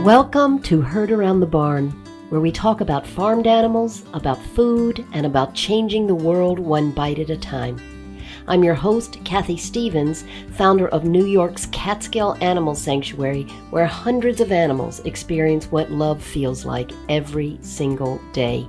Welcome to Herd Around the Barn, where we talk about farmed animals, about food, and about changing the world one bite at a time. I'm your host, Kathy Stevens, founder of New York's Catskill Animal Sanctuary, where hundreds of animals experience what love feels like every single day.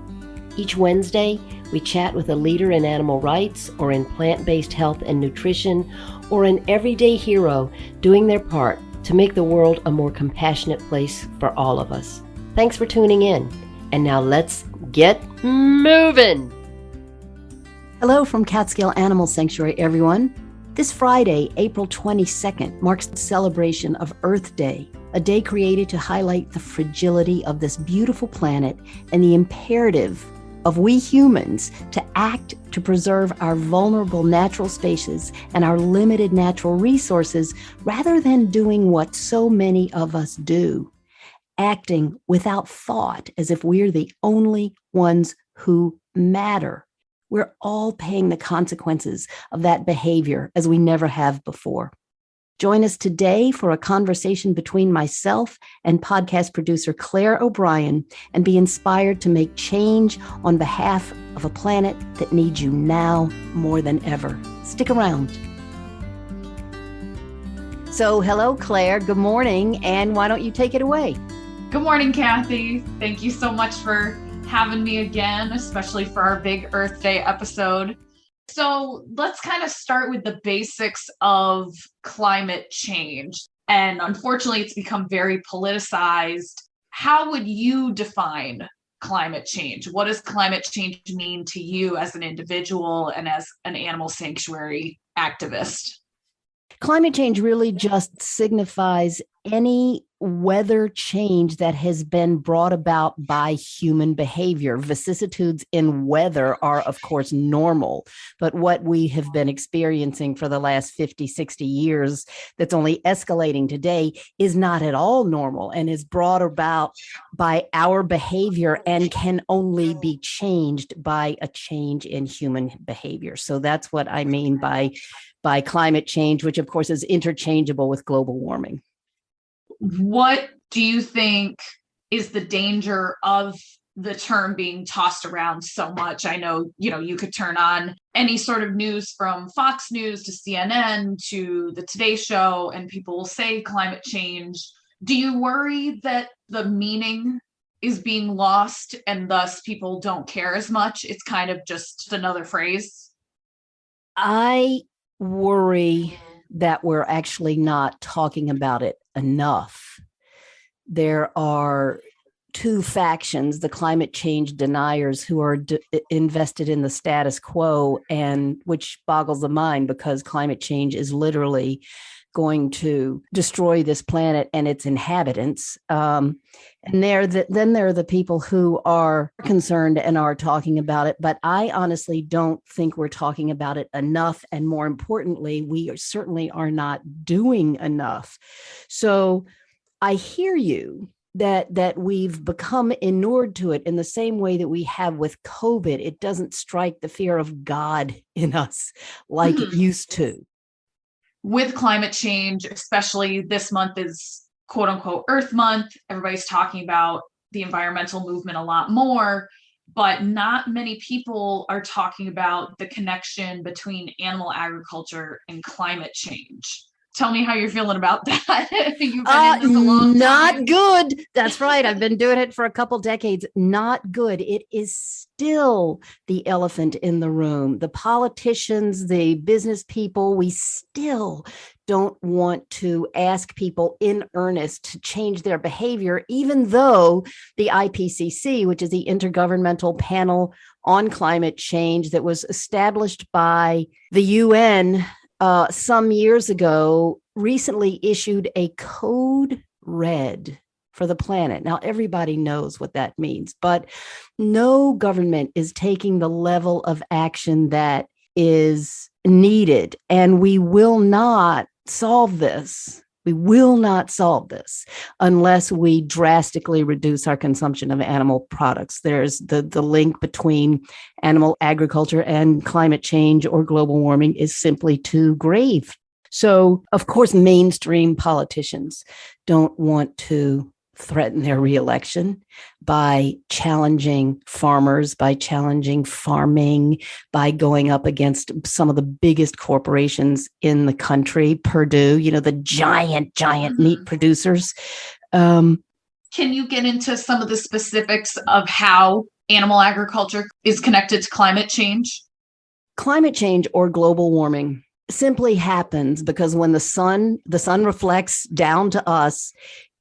Each Wednesday, we chat with a leader in animal rights or in plant-based health and nutrition, or an everyday hero doing their part to make the world a more compassionate place for all of us. Thanks for tuning in. And now let's get moving. Hello from Catskill Animal Sanctuary, everyone. This Friday, April 22nd, marks the celebration of Earth Day, a day created to highlight the fragility of this beautiful planet and the imperative of we humans to act to preserve our vulnerable natural spaces and our limited natural resources rather than doing what so many of us do, acting without thought as if we're the only ones who matter. We're all paying the consequences of that behavior as we never have before. Join us today for a conversation between myself and podcast producer Clare O'Brien and be inspired to make change on behalf of a planet that needs you now more than ever. Stick around. So, hello, Clare. Good morning. And why don't you take it away? Good morning, Kathy. Thank you so much for having me again, especially for our big Earth Day episode. So let's kind of start with the basics of climate change. And unfortunately, it's become very politicized. How would you define climate change? What does climate change mean to you as an individual and as an animal sanctuary activist? Climate change really just signifies any weather change that has been brought about by human behavior. Vicissitudes in weather are, of course, normal, but what we have been experiencing for the last 50, 60 years that's only escalating today is not at all normal and is brought about by our behavior and can only be changed by a change in human behavior. So that's what I mean by climate change, which of course is interchangeable with global warming. What do you think is the danger of the term being tossed around so much? I know, you could turn on any sort of news from Fox News to CNN to the Today Show, and people will say climate change. Do you worry that the meaning is being lost and thus people don't care as much? It's kind of just another phrase. I worry that we're actually not talking about it enough. There are two factions, the climate change deniers who are invested in the status quo, and which boggles the mind because climate change is literally going to destroy this planet and its inhabitants. And then there are the people who are concerned and are talking about it. But I honestly don't think we're talking about it enough. And more importantly, we certainly are not doing enough. So I hear you that we've become inured to it in the same way that we have with COVID. It doesn't strike the fear of God in us like it used to. With climate change, especially this month is quote unquote Earth Month. Everybody's talking about the environmental movement a lot more, but not many people are talking about the connection between animal agriculture and climate change. Tell me how you're feeling about that. You've been in this a long time. Not good. That's right. I've been doing it for a couple decades. Not good. It is still the elephant in the room. The politicians, the business people, we still don't want to ask people in earnest to change their behavior, even though the IPCC, which is the Intergovernmental Panel on Climate Change that was established by the UN some years ago, recently issued a code red for the planet. Now, everybody knows what that means, but no government is taking the level of action that is needed. And we will not solve this. We will not solve this unless we drastically reduce our consumption of animal products. There's the link between animal agriculture and climate change or global warming is simply too grave. So, of course, mainstream politicians don't want to threaten their reelection by challenging farmers, by challenging farming, by going up against some of the biggest corporations in the country, Purdue, the giant meat producers. Can you get into some of the specifics of how animal agriculture is connected to climate change? Climate change or global warming simply happens because when the sun reflects down to us,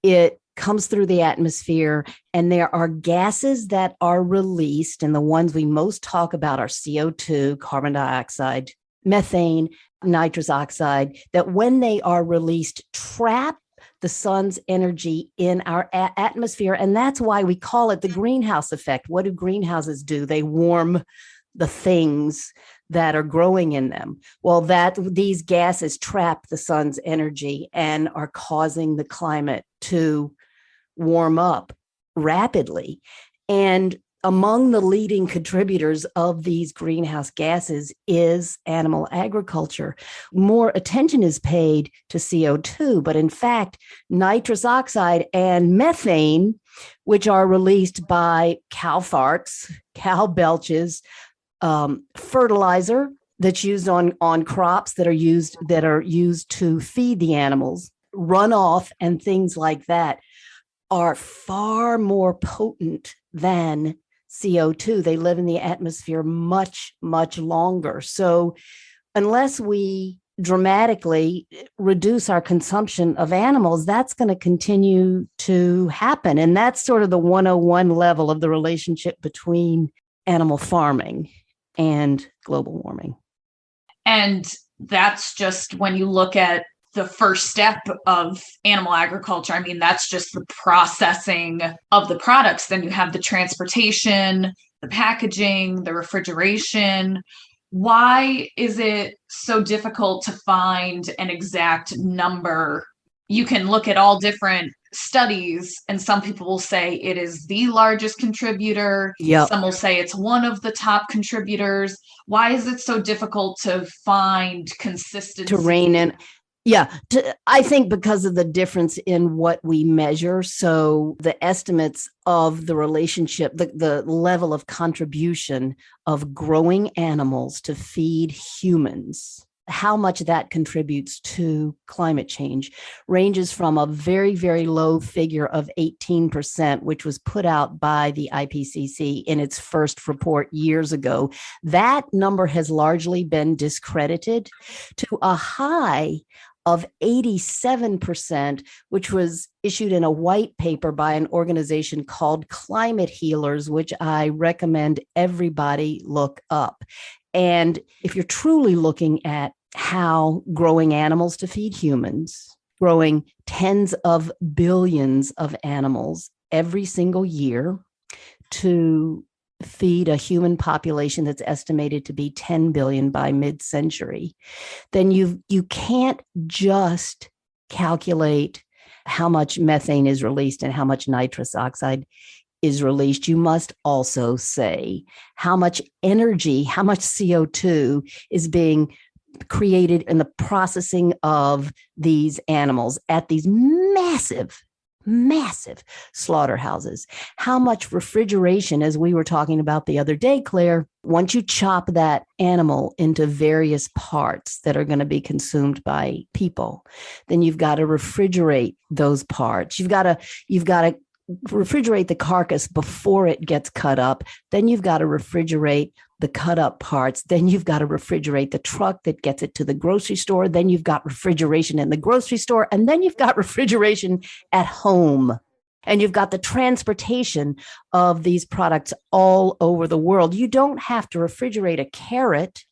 it comes through the atmosphere, and there are gases that are released, and the ones we most talk about are CO2, carbon dioxide, methane, nitrous oxide, that when they are released, trap the sun's energy in our atmosphere. And that's why we call it the greenhouse effect. What do greenhouses do? They warm the things that are growing in them. Well, these gases trap the sun's energy and are causing the climate to warm up rapidly. And among the leading contributors of these greenhouse gases is animal agriculture. More attention is paid to CO2, but in fact, nitrous oxide and methane, which are released by cow farts, cow belches, fertilizer that's used on crops that are used to feed the animals, runoff and things like that are far more potent than CO2. They live in the atmosphere much, much longer. So unless we dramatically reduce our consumption of animals, that's going to continue to happen. And that's sort of the 101 level of the relationship between animal farming and global warming. And that's just when you look at the first step of animal agriculture. I mean, that's just the processing of the products. Then you have the transportation, the packaging, the refrigeration. Why is it so difficult to find an exact number? You can look at all different studies, and some people will say it is the largest contributor. Yep. Some will say it's one of the top contributors. Why is it so difficult to find consistency? To rein in. Yeah, I think because of the difference in what we measure. So the estimates of the relationship, the level of contribution of growing animals to feed humans, how much that contributes to climate change ranges from a very, very low figure of 18%, which was put out by the IPCC in its first report years ago. That number has largely been discredited to a high of 87%, which was issued in a white paper by an organization called Climate Healers, which I recommend everybody look up. And if you're truly looking at how growing animals to feed humans, growing tens of billions of animals every single year to feed a human population that's estimated to be 10 billion by mid-century, then you can't just calculate how much methane is released and how much nitrous oxide is released. You must also say how much energy, how much CO2 is being created in the processing of these animals at these massive slaughterhouses. How much refrigeration, as we were talking about the other day, Claire, once you chop that animal into various parts that are going to be consumed by people, then you've got to refrigerate those parts. You've got to refrigerate the carcass before it gets cut up. Then you've got to refrigerate the cut up parts. Then you've got to refrigerate the truck that gets it to the grocery store. Then you've got refrigeration in the grocery store. And then you've got refrigeration at home. And you've got the transportation of these products all over the world. You don't have to refrigerate a carrot,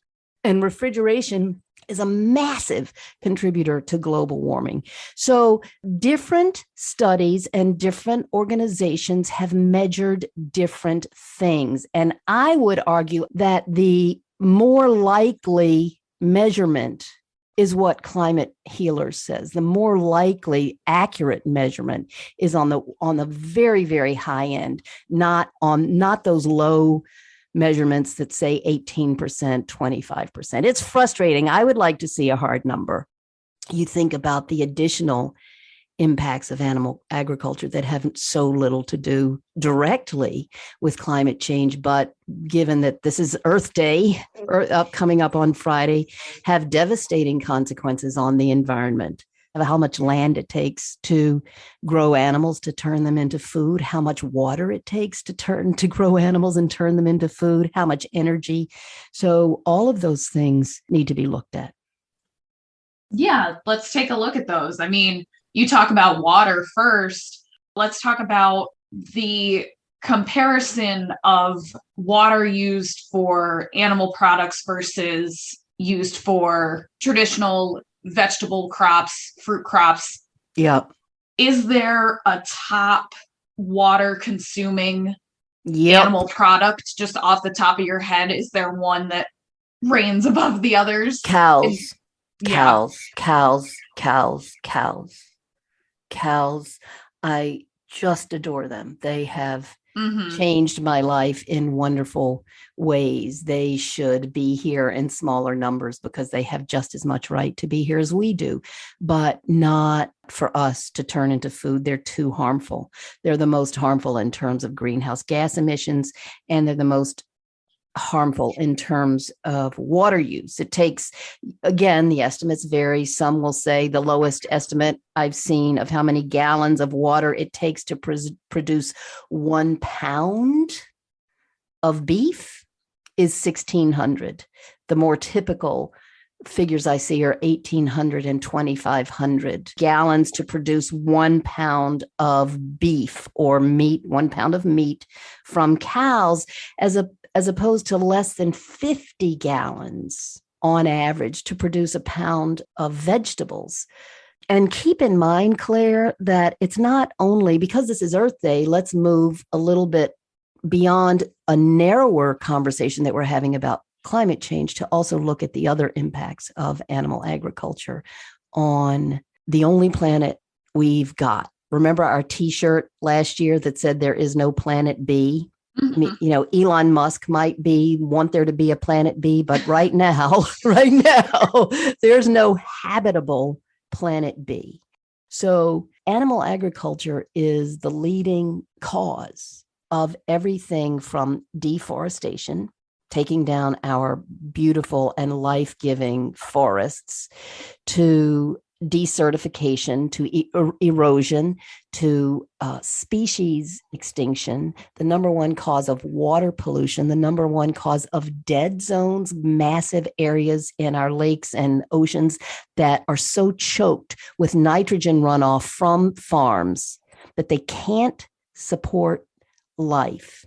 and refrigeration is a massive contributor to global warming. So different studies and different organizations have measured different things. And I would argue that the more likely measurement is what Climate Healers says. The more likely accurate measurement is on the very, very high end, not those low measurements that say 18%, 25%. It's frustrating. I would like to see a hard number. You think about the additional impacts of animal agriculture that have so little to do directly with climate change, but given that this is Earth Day, coming up on Friday, have devastating consequences on the environment, of how much land it takes to grow animals, to turn them into food, how much water it takes to grow animals and turn them into food, how much energy. So all of those things need to be looked at. Yeah, let's take a look at those. I mean, you talk about water first. Let's talk about the comparison of water used for animal products versus used for traditional vegetable crops, fruit crops. Yeah. Is there a top water consuming animal product just off the top of your head? Is there one that reigns above the others? Cows. Yeah. Cows. I just adore them. They have changed my life in wonderful ways. They should be here in smaller numbers because they have just as much right to be here as we do, but not for us to turn into food. They're too harmful. They're the most harmful in terms of greenhouse gas emissions, and they're the most harmful in terms of water use. It takes, again, the estimates vary. Some will say the lowest estimate I've seen of how many gallons of water it takes to produce 1 pound of beef is 1,600. The more typical figures I see are 1,800 and 2,500 gallons to produce 1 pound of beef or meat, 1 pound of meat from cows, as opposed to less than 50 gallons on average to produce a pound of vegetables. And keep in mind, Claire, that it's not only because this is Earth Day, let's move a little bit beyond a narrower conversation that we're having about climate change to also look at the other impacts of animal agriculture on the only planet we've got. Remember our T-shirt last year that said there is no planet B? Elon Musk might want there to be a planet B, but right now, there's no habitable planet B. So animal agriculture is the leading cause of everything from deforestation, taking down our beautiful and life-giving forests, to desertification, to erosion, to species extinction, the number one cause of water pollution, the number one cause of dead zones, massive areas in our lakes and oceans that are so choked with nitrogen runoff from farms that they can't support life.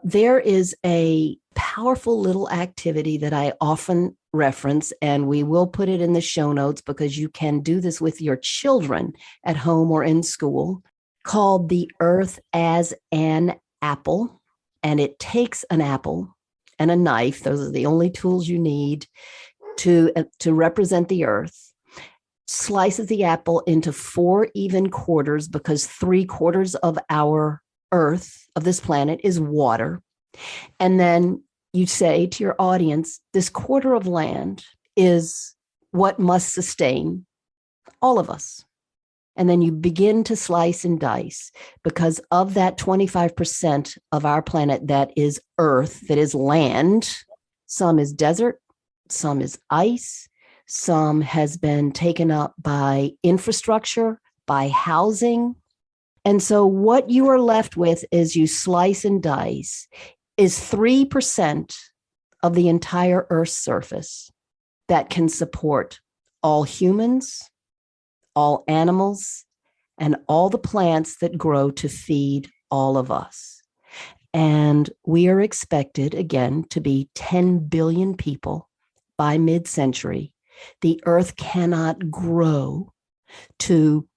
There is a powerful little activity that I often reference, and we will put it in the show notes because you can do this with your children at home or in school, called the Earth as an Apple. And it takes an apple and a knife. Those are the only tools you need to represent the Earth. Slices the apple into 4 even quarters because 3/4 of our Earth, of this planet, is water. And then you say to your audience, this quarter of land is what must sustain all of us. And then you begin to slice and dice because of that 25% of our planet that is Earth, that is land. Some is desert, some is ice, some has been taken up by infrastructure, by housing. And so what you are left with is you slice and dice is 3% of the entire Earth's surface that can support all humans, all animals, and all the plants that grow to feed all of us. And we are expected, again, to be 10 billion people by mid-century. The Earth cannot grow to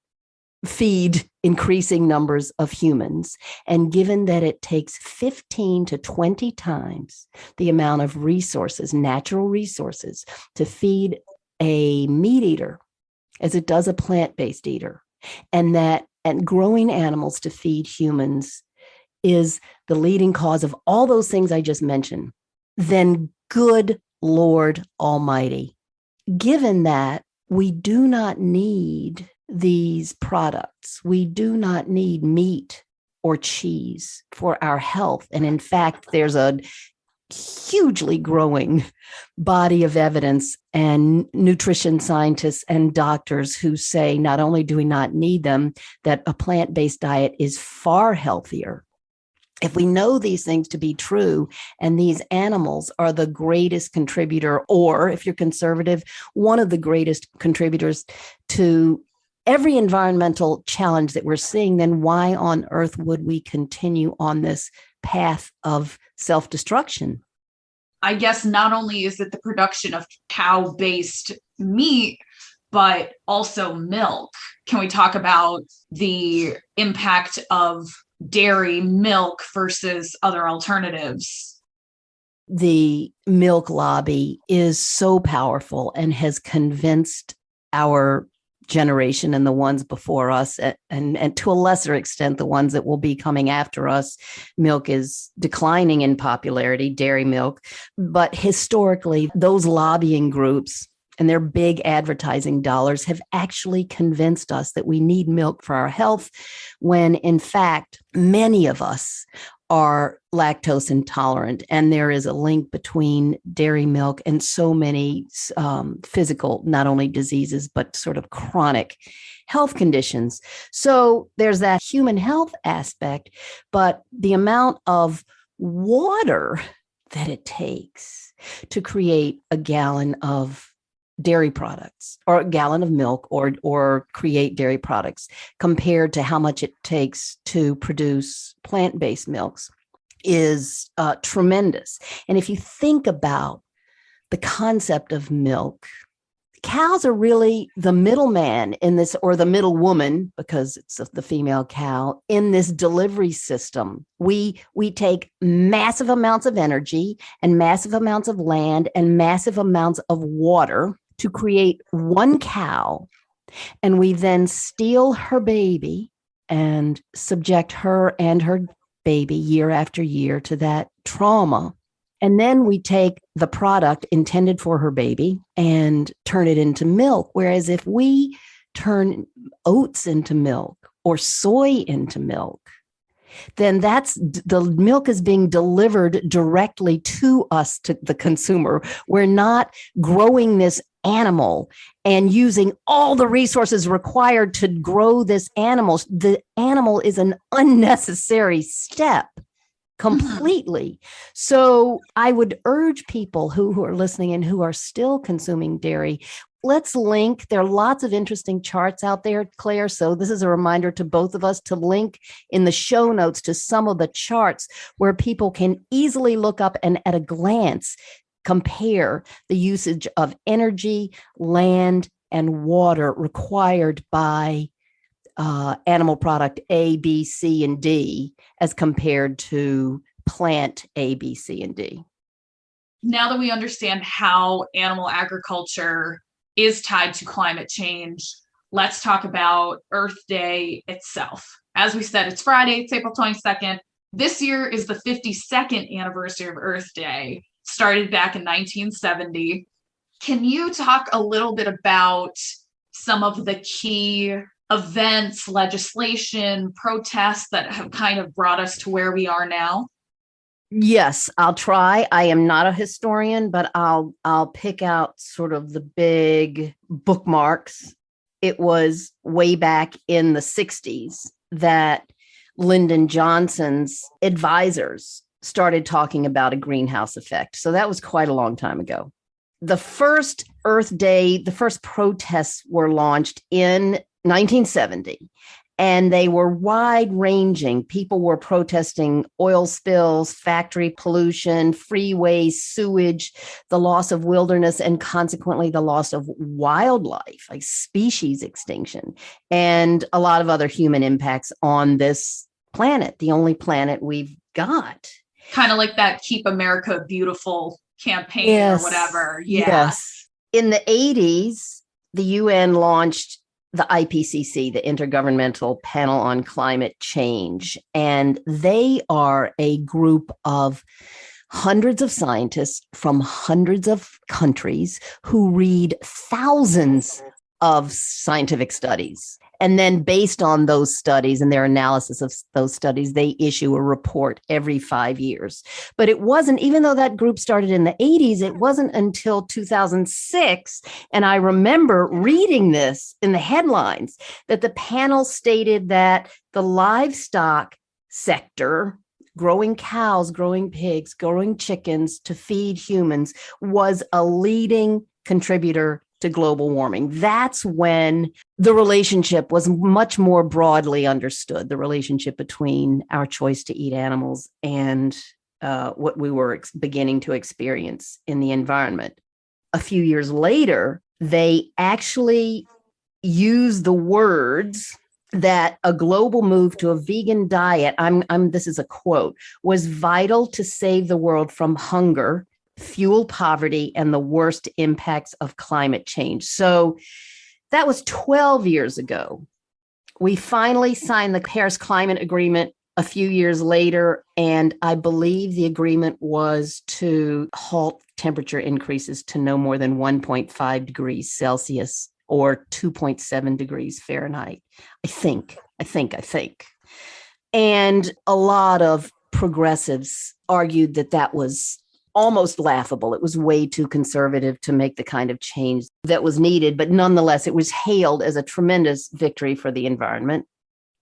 feed increasing numbers of humans. And given that it takes 15 to 20 times the amount of resources, natural resources, to feed a meat eater as it does a plant-based eater, and growing animals to feed humans is the leading cause of all those things I just mentioned, then good Lord Almighty, given that we do not need these products. We do not need meat or cheese for our health. And in fact, there's a hugely growing body of evidence and nutrition scientists and doctors who say not only do we not need them, that a plant-based diet is far healthier. If we know these things to be true, and these animals are the greatest contributor, or if you're conservative, one of the greatest contributors to every environmental challenge that we're seeing, then why on earth would we continue on this path of self-destruction? I guess not only is it the production of cow-based meat, but also milk. Can we talk about the impact of dairy milk versus other alternatives? The milk lobby is so powerful and has convinced our generation and the ones before us, and to a lesser extent, the ones that will be coming after us. Milk is declining in popularity, dairy milk. But historically, those lobbying groups and their big advertising dollars have actually convinced us that we need milk for our health, when in fact, many of us are lactose intolerant. And there is a link between dairy milk and so many physical, not only diseases, but sort of chronic health conditions. So there's that human health aspect, but the amount of water that it takes to create a gallon of dairy products or a gallon of milk or create dairy products compared to how much it takes to produce plant-based milks is tremendous. And if you think about the concept of milk, cows are really the middleman in this, or the middle woman, because it's the female cow, in this delivery system. We take massive amounts of energy and massive amounts of land and massive amounts of water to create one cow, and we then steal her baby and subject her and her baby year after year to that trauma. And then we take the product intended for her baby and turn it into milk. Whereas if we turn oats into milk or soy into milk, then the milk is being delivered directly to us, to the consumer. We're not growing this animal and using all the resources required to grow this animal. The animal is an unnecessary step completely. So I would urge people who are listening and who are still consuming dairy, let's link. There are lots of interesting charts out there, Claire. So this is a reminder to both of us to link in the show notes to some of the charts where people can easily look up and at a glance compare the usage of energy, land, and water required by animal product A, B, C, and D as compared to plant A, B, C, and D. Now that we understand how animal agriculture is tied to climate change, let's talk about Earth Day itself. As we said, it's Friday, it's April 22nd. This year is the 52nd anniversary of Earth Day, started back in 1970. Can you talk a little bit about some of the key events, legislation, protests that have kind of brought us to where we are now? Yes, I'll try. I am not a historian, but I'll pick out sort of the big bookmarks. It was way back in the 60s that Lyndon Johnson's advisors started talking about a greenhouse effect. So that was quite a long time ago. The first Earth Day, the first protests were launched in 1970, and they were wide-ranging. People were protesting oil spills, factory pollution, freeways, sewage, the loss of wilderness, and consequently the loss of wildlife, like species extinction, and a lot of other human impacts on this planet, the only planet we've got. Kind of like that Keep America Beautiful campaign, yes, or whatever. Yeah. Yes. In the 80s, the UN launched the IPCC, the Intergovernmental Panel on Climate Change. And they are a group of hundreds of scientists from hundreds of countries who read thousands of scientific studies. And then based on those studies and their analysis of those studies, they issue a report every 5 years. But it wasn't, even though that group started in the 80s, it wasn't until 2006. And I remember reading this in the headlines that the panel stated that the livestock sector, growing cows, growing pigs, growing chickens to feed humans, was a leading contributor to global warming. That's when the relationship was much more broadly understood, the relationship between our choice to eat animals and what we were beginning to experience in the environment. A few years later, they actually used the words that a global move to a vegan diet, this is a quote, was vital to save the world from hunger, fuel poverty, and the worst impacts of climate change. So that was 12 years ago. We finally signed the Paris Climate Agreement a few years later, and I believe the agreement was to halt temperature increases to no more than 1.5 degrees Celsius or 2.7 degrees Fahrenheit. I think. And a lot of progressives argued that that was almost laughable. It was way too conservative to make the kind of change that was needed. But nonetheless, it was hailed as a tremendous victory for the environment.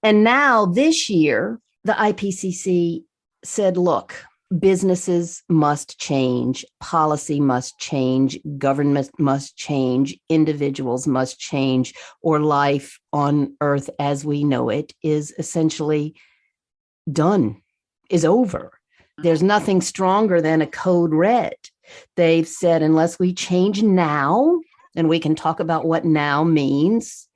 And now this year, the IPCC said, look, businesses must change, policy must change, government must change, individuals must change, or life on Earth as we know it is essentially done, is over. There's nothing stronger than a code red. They've said, unless we change now, and we can talk about what now means,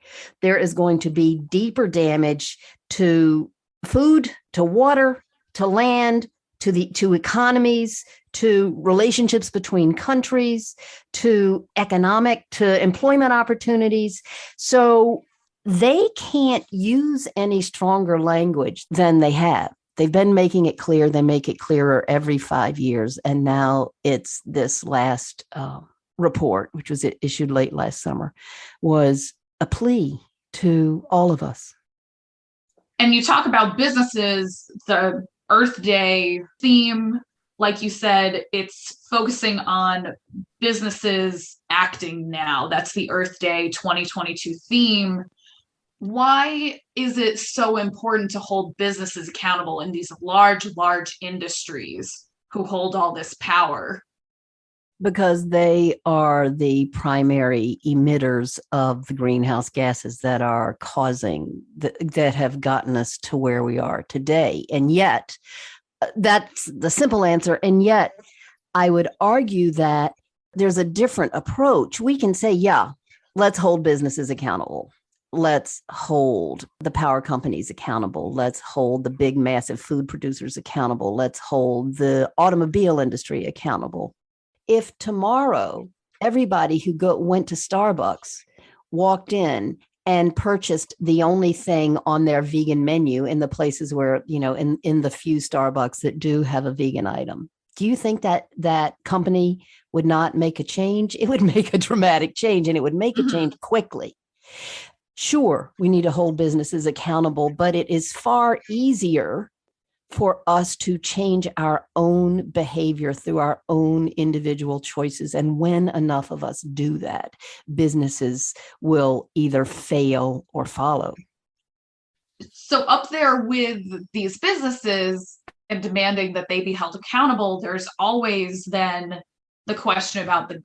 there is going to be deeper damage to food, to water, to land, to economies, to relationships between countries, to employment opportunities. So they can't use any stronger language than they have. They've been making it clear. They make it clearer every 5 years. And now it's this last report, which was issued late last summer, was a plea to all of us. And you talk about businesses, the Earth Day theme, like you said, it's focusing on businesses acting now. That's the Earth Day 2022 theme. Why is it so important to hold businesses accountable in these large industries who hold all this power? Because they are the primary emitters of the greenhouse gases that are causing, that have gotten us to where we are today. And yet, that's the simple answer. And yet, I would argue that there's a different approach. We can say, yeah, let's hold businesses accountable. Let's hold the power companies accountable. Let's hold the big, massive food producers accountable. Let's hold the automobile industry accountable. If tomorrow everybody who went to Starbucks walked in and purchased the only thing on their vegan menu in the places where, in the few Starbucks that do have a vegan item, do you think that that company would not make a change? It would make a dramatic change, and it would make a change quickly. Sure, we need to hold businesses accountable, but it is far easier for us to change our own behavior through our own individual choices. And when enough of us do that, businesses will either fail or follow. So up there with these businesses and demanding that they be held accountable, there's always then the question about the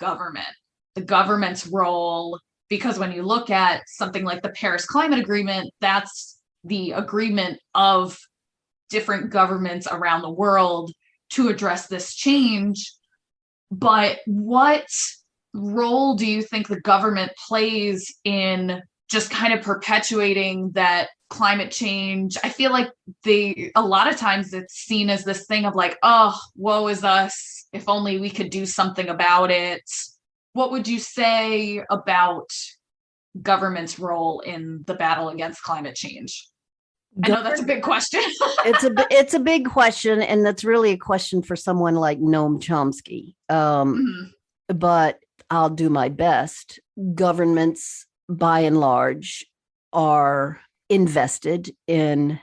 government's role. Because when you look at something like the Paris Climate Agreement, that's the agreement of different governments around the world to address this change. But what role do you think the government plays in just kind of perpetuating that climate change? I feel like a lot of times it's seen as this thing of like, oh, woe is us, if only we could do something about it. What would you say about government's role in the battle against climate change? I know that's a big question. It's a big question, and that's really a question for someone like Noam Chomsky. But I'll do my best. Governments by and large, are invested in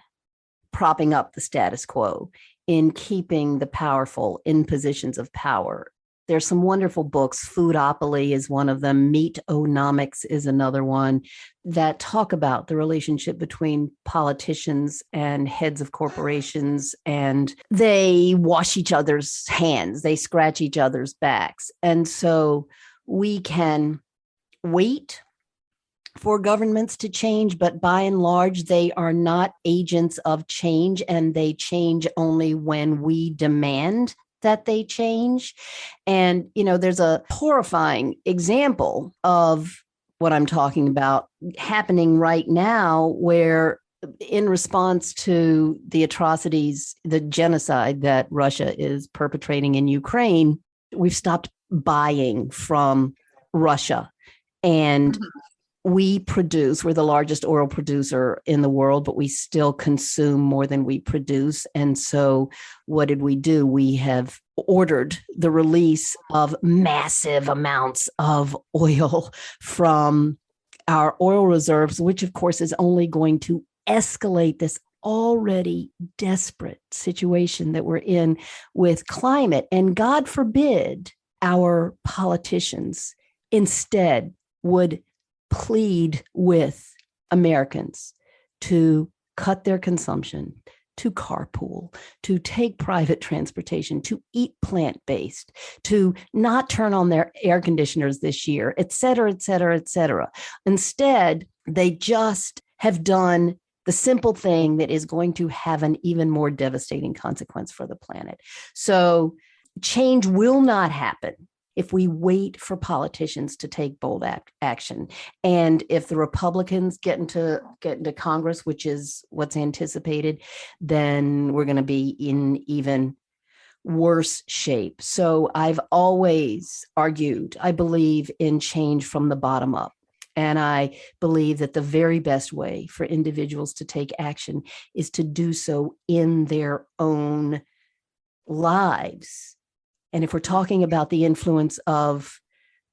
propping up the status quo, in keeping the powerful in positions of power. There's some wonderful books. Foodopoly is one of them. Meat-onomics is another one that talk about the relationship between politicians and heads of corporations, and they wash each other's hands. They scratch each other's backs. And so we can wait for governments to change, but by and large, they are not agents of change, and they change only when we demand that they change. And, there's a horrifying example of what I'm talking about happening right now, where in response to the atrocities, the genocide that Russia is perpetrating in Ukraine, we've stopped buying from Russia. And we're the largest oil producer in the world, but we still consume more than we produce. And so what did we do? We have ordered the release of massive amounts of oil from our oil reserves, which of course is only going to escalate this already desperate situation that we're in with climate. And God forbid our politicians instead would plead with Americans to cut their consumption, to carpool, to take private transportation, to eat plant-based, to not turn on their air conditioners this year, et cetera, et cetera, et cetera. Instead, they just have done the simple thing that is going to have an even more devastating consequence for the planet. So change will not happen if we wait for politicians to take bold action. And if the Republicans get into Congress, which is what's anticipated, then we're going to be in even worse shape. So I've always argued, I believe in change from the bottom up. And I believe that the very best way for individuals to take action is to do so in their own lives. And if we're talking about the influence of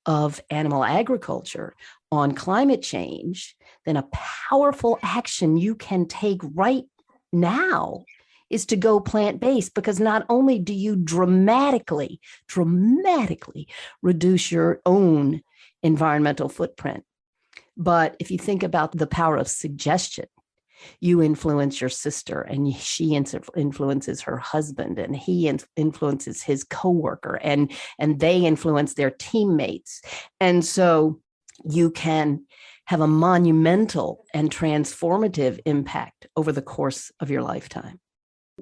animal agriculture on climate change, then a powerful action you can take right now is to go plant-based, because not only do you dramatically reduce your own environmental footprint, but if you think about the power of suggestion, you influence your sister, and she influences her husband, and he influences his coworker, and they influence their teammates. And so you can have a monumental and transformative impact over the course of your lifetime.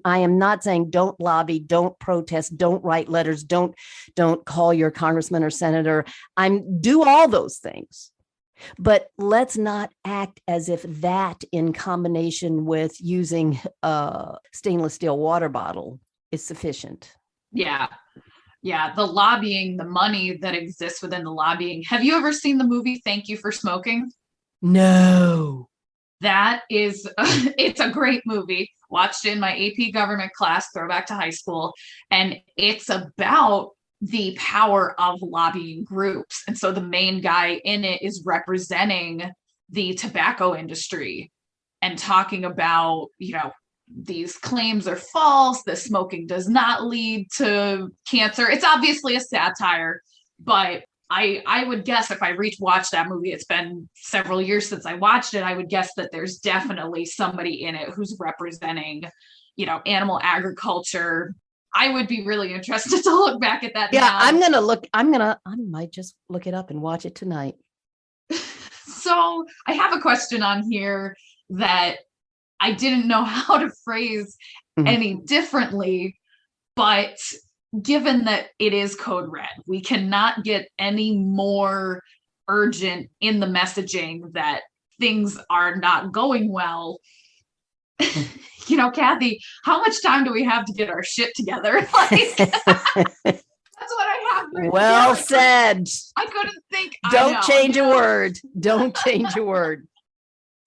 I am not saying don't lobby, don't protest, don't write letters, don't call your congressman or senator. Do all those things. But let's not act as if that, in combination with using a stainless steel water bottle, is sufficient. Yeah. The lobbying, the money that exists within the lobbying. Have you ever seen the movie Thank You for Smoking? No. That is, it's a great movie. Watched it in my AP government class, throwback to high school. And it's about the power of lobbying groups. And so the main guy in it is representing the tobacco industry and talking about, these claims are false, the smoking does not lead to cancer. It's obviously a satire, but I would guess if I watch that movie, it's been several years since I watched it, I would guess that there's definitely somebody in it who's representing, animal agriculture. I would be really interested to look back at that. Yeah, now. I might just look it up and watch it tonight. So I have a question on here that I didn't know how to phrase any differently, but given that it is code red, we cannot get any more urgent in the messaging that things are not going well. Kathy, how much time do we have to get our shit together? That's what I have. Well said. I couldn't think. Don't change a word. Don't change a word.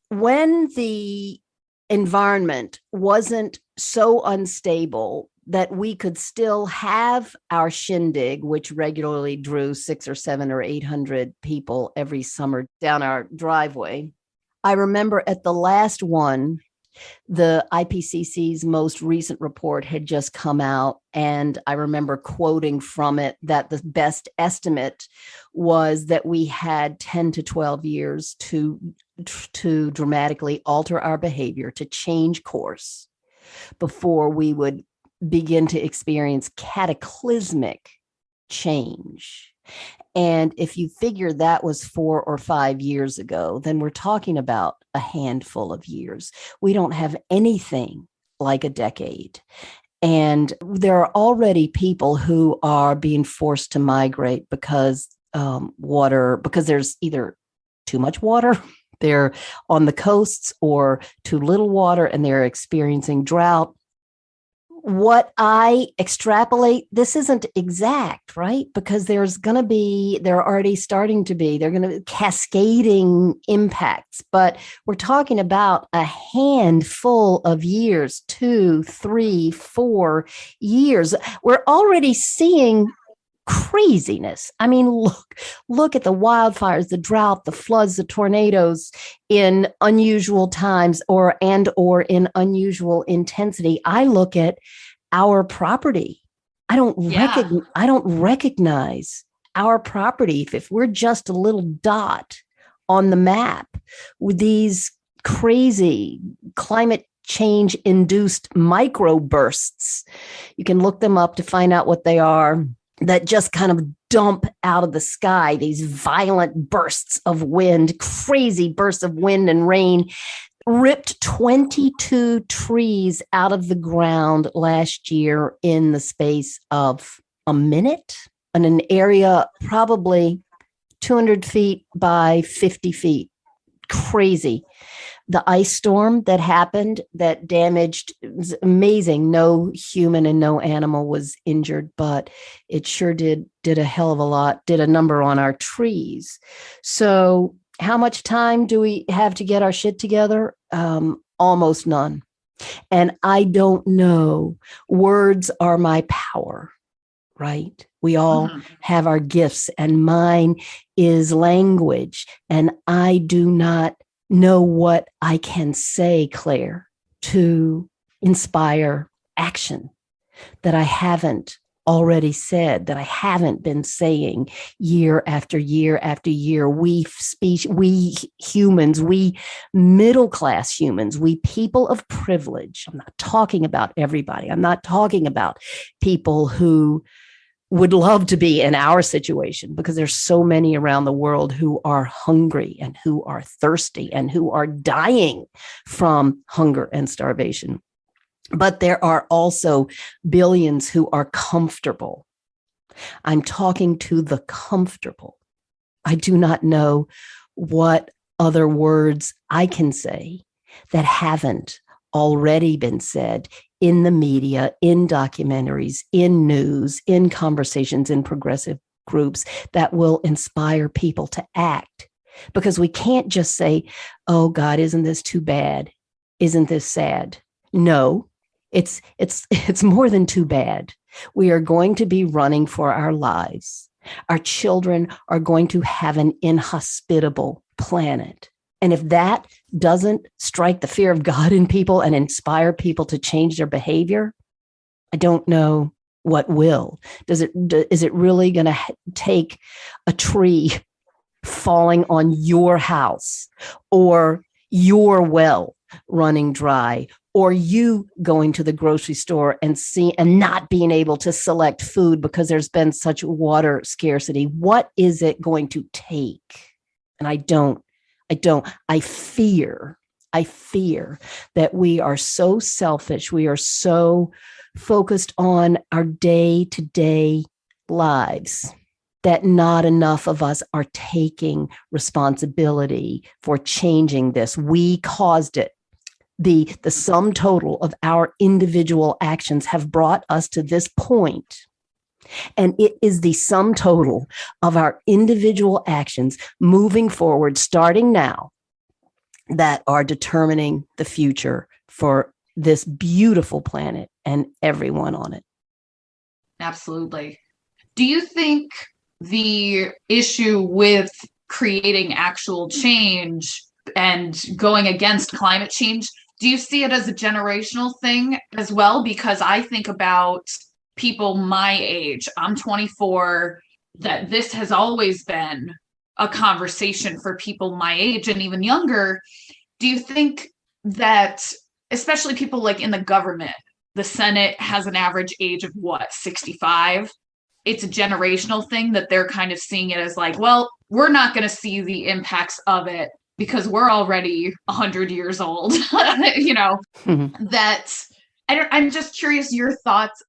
When the environment wasn't so unstable that we could still have our shindig, which regularly drew 600 or 700 or 800 people every summer down our driveway. I remember at the last one, the IPCC's most recent report had just come out, and I remember quoting from it that the best estimate was that we had 10 to 12 years to dramatically alter our behavior, to change course before we would begin to experience cataclysmic change. And if you figure that was 4 or 5 years ago, then we're talking about a handful of years. We don't have anything like a decade. And there are already people who are being forced to migrate because because there's either too much water, they're on the coasts, or too little water and they're experiencing drought. What I extrapolate, this isn't exact, right? Because they're already starting to be, they're going to be cascading impacts, but we're talking about a handful of years, 2, 3, 4 years. We're already seeing craziness. I mean, look at the wildfires, the drought, the floods, the tornadoes in unusual times or in unusual intensity. I look at our property. I don't recognize our property if we're just a little dot on the map with these crazy climate change induced microbursts. You can look them up to find out what they are, that just kind of dump out of the sky, these violent bursts of wind, crazy bursts of wind and rain, ripped 22 trees out of the ground last year in the space of a minute, in an area probably 200 feet by 50 feet. Crazy. The ice storm that happened that damaged, it was amazing. No human and no animal was injured, but it sure did a hell of a lot, did a number on our trees. So how much time do we have to get our shit together? Almost none. And I don't know. Words are my power, right? We all have our gifts, and mine is language. And I do not know what I can say, Claire, to inspire action that I haven't already said, that I haven't been saying year after year after year. We humans, we middle-class humans, we people of privilege. I'm not talking about everybody. I'm not talking about people who would love to be in our situation, because there's so many around the world who are hungry and who are thirsty and who are dying from hunger and starvation. But there are also billions who are comfortable. I'm talking to the comfortable. I do not know what other words I can say that haven't already been said in the media, in documentaries, in news, in conversations, in progressive groups that will inspire people to act. Because we can't just say, oh God, isn't this too bad? Isn't this sad? No, it's more than too bad. We are going to be running for our lives. Our children are going to have an inhospitable planet. And if that doesn't strike the fear of God in people and inspire people to change their behavior, I don't know what will. Is it really going to take a tree falling on your house, or your well running dry, or you going to the grocery store and not being able to select food because there's been such water scarcity? What is it going to take? And I fear that we are so selfish. We are so focused on our day-to-day lives that not enough of us are taking responsibility for changing this. We caused it. The sum total of our individual actions have brought us to this point. And it is the sum total of our individual actions moving forward, starting now, that are determining the future for this beautiful planet and everyone on it. Absolutely. Do you think the issue with creating actual change and going against climate change, do you see it as a generational thing as well? Because I think about people my age, I'm 24, that this has always been a conversation for people my age and even younger. Do you think that, especially people like in the government, the Senate has an average age of what, 65? It's a generational thing that they're kind of seeing it as like, well, we're not going to see the impacts of it because we're already 100 years old, that I'm just curious your thoughts.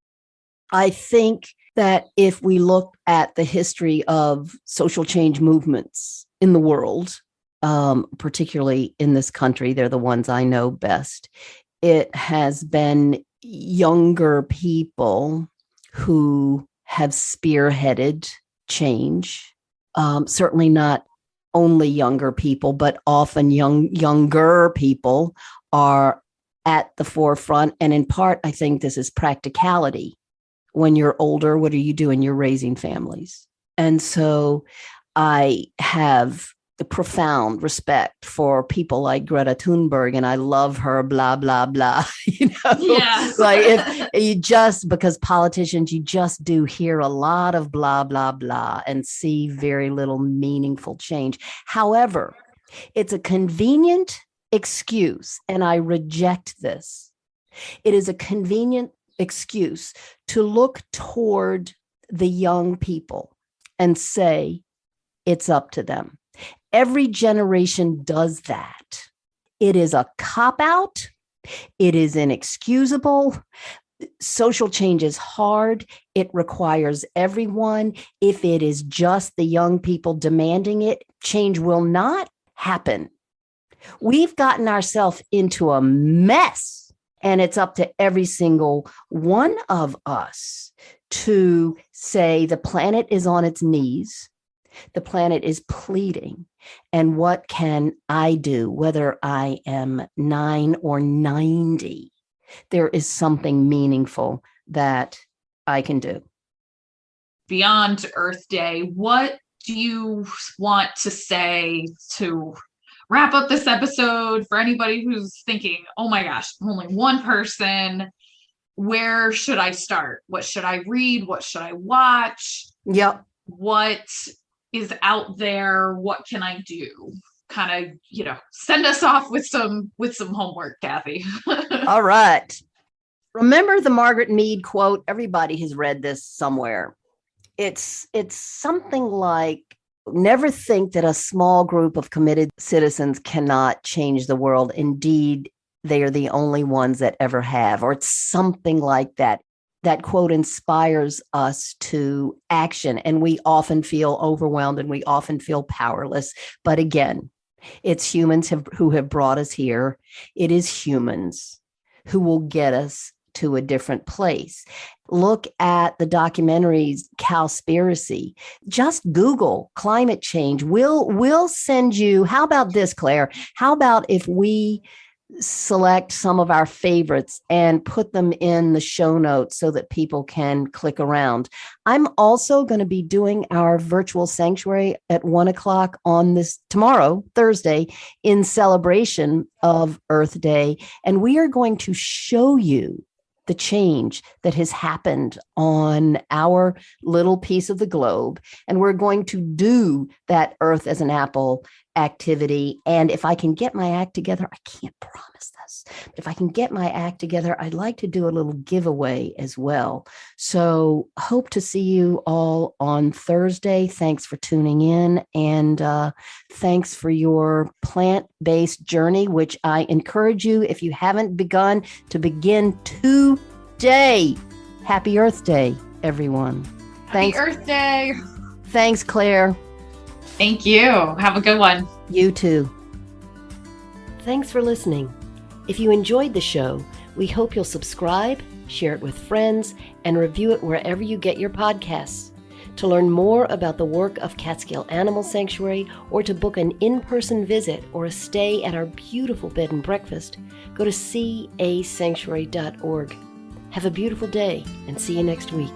I think that if we look at the history of social change movements in the world, particularly in this country, they're the ones I know best. It has been younger people who have spearheaded change. Certainly not only younger people, but often younger people are at the forefront. And in part, I think this is practicality. When you're older, what are you doing? You're raising families. And so I have the profound respect for people like Greta Thunberg, and I love her, blah, blah, blah. Yes. Like if you just, because politicians, you just do hear a lot of blah, blah, blah and see very little meaningful change. However, it's a convenient excuse, and I reject this. It is a convenient excuse to look toward the young people and say, it's up to them. Every generation does that. It is a cop-out. It is inexcusable. Social change is hard. It requires everyone. If it is just the young people demanding it, change will not happen. We've gotten ourselves into a mess, and it's up to every single one of us to say the planet is on its knees. The planet is pleading. And what can I do, whether I am 9 or 90? There is something meaningful that I can do. Beyond Earth Day, what do you want to say to wrap up this episode for anybody who's thinking, oh my gosh, I'm only one person. Where should I start? What should I read? What should I watch? Yep. What is out there? What can I do? Kind of, send us off with some homework, Kathy. All right. Remember the Margaret Mead quote? Everybody has read this somewhere. It's something like, never think that a small group of committed citizens cannot change the world. Indeed, they are the only ones that ever have, or it's something like that. That quote inspires us to action, and we often feel overwhelmed and we often feel powerless. But again, it's humans who have brought us here. It is humans who will get us to a different place. Look at the documentaries, Cowspiracy. Just Google climate change. We'll send you, how about this, Claire? How about if we select some of our favorites and put them in the show notes so that people can click around. I'm also going to be doing our virtual sanctuary at 1:00 on this tomorrow, Thursday, in celebration of Earth Day. And we are going to show you the change that has happened on our little piece of the globe. And we're going to do that Earth as an Apple activity. And if I can get my act together, I can't promise this, but if I can get my act together, I'd like to do a little giveaway as well. So hope to see you all on Thursday. Thanks for tuning in, and thanks for your plant-based journey, which I encourage you, if you haven't begun, to begin today. Happy Earth Day, everyone. Happy Earth Day. Thanks, Claire. Thank you. Have a good one. You too. Thanks for listening. If you enjoyed the show, we hope you'll subscribe, share it with friends, and review it wherever you get your podcasts. To learn more about the work of Catskill Animal Sanctuary, or to book an in-person visit or a stay at our beautiful bed and breakfast, go to casanctuary.org. Have a beautiful day and see you next week.